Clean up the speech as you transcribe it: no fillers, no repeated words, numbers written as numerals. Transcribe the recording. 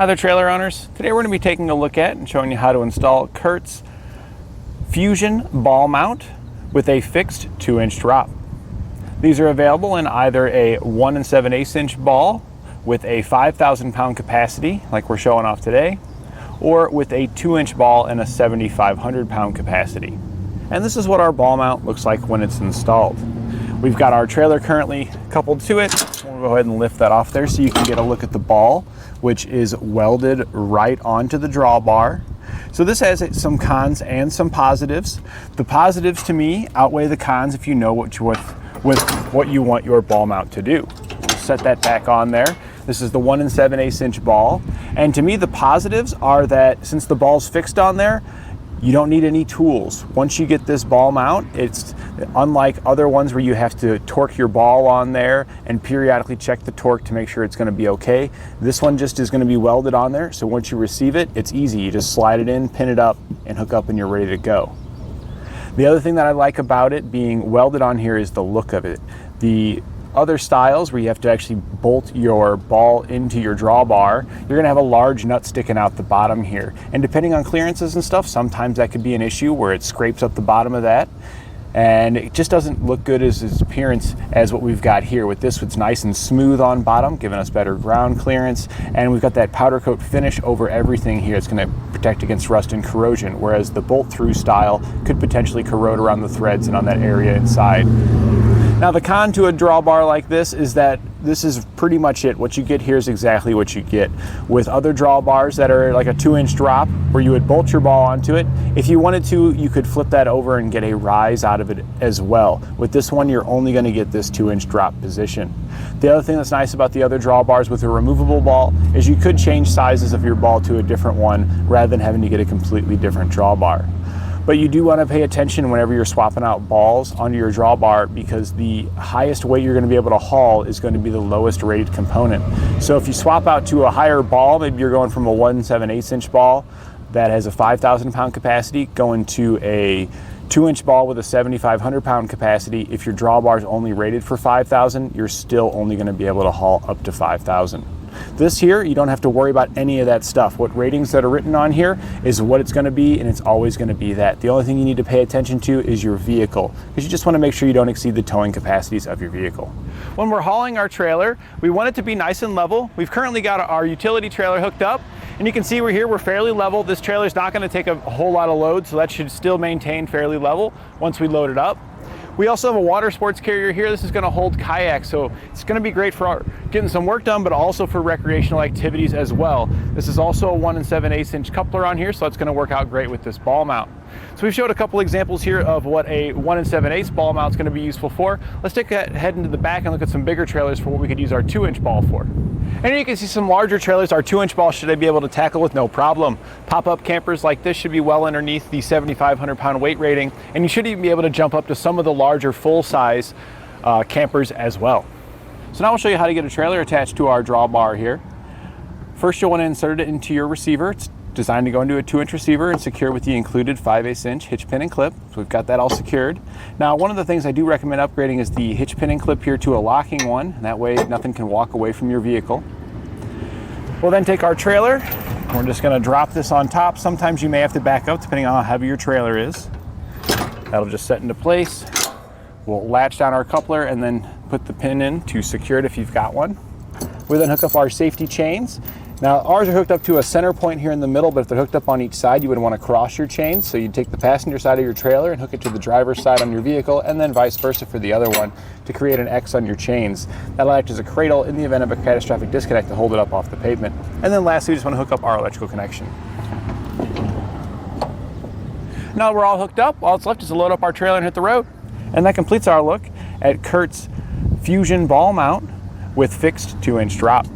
Hi there, trailer owners. Today we're going to be taking a look at and showing you how to install Curt's Fusion Ball Mount with a fixed 2-inch drop. These are available in either a 1 7/8 inch ball with a 5,000 pound capacity, like we're showing off today, or with a 2-inch ball and a 7,500 pound capacity. And this is what our ball mount looks like when it's installed. We've got our trailer currently coupled to it. We'll go ahead and lift that off there so you can get a look at the ball, which is welded right onto the drawbar. So this has some cons and some positives. The positives to me outweigh the cons if you know what you want your ball mount to do. We'll set that back on there. This is the 1 7/8 inch ball. And to me, the positives are that since the ball's fixed on there, you don't need any tools. Once you get this ball mount, it's unlike other ones where you have to torque your ball on there and periodically check the torque to make sure it's gonna be okay. This one just is gonna be welded on there, so once you receive it, it's easy. You just slide it in, pin it up, and hook up and you're ready to go. The other thing that I like about it being welded on here is the look of it. The other styles where you have to actually bolt your ball into your drawbar, you're gonna have a large nut sticking out the bottom here. And depending on clearances and stuff, sometimes that could be an issue where it scrapes up the bottom of that. And it just doesn't look good as its appearance as what we've got here. With this, it's nice and smooth on bottom, giving us better ground clearance. And we've got that powder coat finish over everything here. It's gonna protect against rust and corrosion, whereas the bolt through style could potentially corrode around the threads and on that area inside. Now the con to a drawbar like this is that this is pretty much it. What you get here is exactly what you get. With other drawbars that are like a 2-inch drop where you would bolt your ball onto it, if you wanted to, you could flip that over and get a rise out of it as well. With this one, you're only gonna get this 2-inch drop position. The other thing that's nice about the other drawbars with a removable ball is you could change sizes of your ball to a different one rather than having to get a completely different drawbar. But you do want to pay attention whenever you're swapping out balls onto your drawbar, because the highest weight you're going to be able to haul is going to be the lowest rated component. So if you swap out to a higher ball, maybe you're going from a 1 7/8 inch ball that has a 5,000 pound capacity going to a 2-inch ball with a 7,500 pound capacity. If your drawbar is only rated for 5,000, you're still only going to be able to haul up to 5,000. This here, you don't have to worry about any of that stuff. What ratings that are written on here is what it's going to be, and it's always going to be that. The only thing you need to pay attention to is your vehicle, because you just want to make sure you don't exceed the towing capacities of your vehicle. When we're hauling our trailer, we want it to be nice and level. We've currently got our utility trailer hooked up, and you can see we're fairly level. This trailer is not going to take a whole lot of load, so that should still maintain fairly level once we load it up. We also have a water sports carrier here. This is going to hold kayaks, so it's going to be great for getting some work done, but also for recreational activities as well. This is also a 1 7/8 inch coupler on here, so that's going to work out great with this ball mount. So we've showed a couple examples here of what a 1 7/8 ball mount is going to be useful for. Let's take a head into the back and look at some bigger trailers for what we could use our 2-inch ball for. And here you can see some larger trailers. Our 2-inch ball should I be able to tackle with no problem. Pop-up campers like this should be well underneath the 7,500 pound weight rating, and you should even be able to jump up to some of the larger full-size campers as well. So now I'll show you how to get a trailer attached to our drawbar here. First, you'll want to insert it into your receiver. It's designed to go into a 2-inch receiver and secure with the included 5/8 inch hitch pin and clip. So we've got that all secured. Now, one of the things I do recommend upgrading is the hitch pin and clip here to a locking one. That way nothing can walk away from your vehicle. We'll then take our trailer. We're just going to drop this on top. Sometimes you may have to back up depending on how heavy your trailer is. That'll just set into place. We'll latch down our coupler and then put the pin in to secure it if you've got one. We then hook up our safety chains. Now ours are hooked up to a center point here in the middle, but if they're hooked up on each side, you would want to cross your chains. So you'd take the passenger side of your trailer and hook it to the driver's side on your vehicle, and then vice versa for the other one to create an X on your chains. That'll act as a cradle in the event of a catastrophic disconnect to hold it up off the pavement. And then lastly, we just want to hook up our electrical connection. Now we're all hooked up, all that's left is to load up our trailer and hit the road. And that completes our look at Curt's Fusion Ball Mount with fixed 2-inch drop.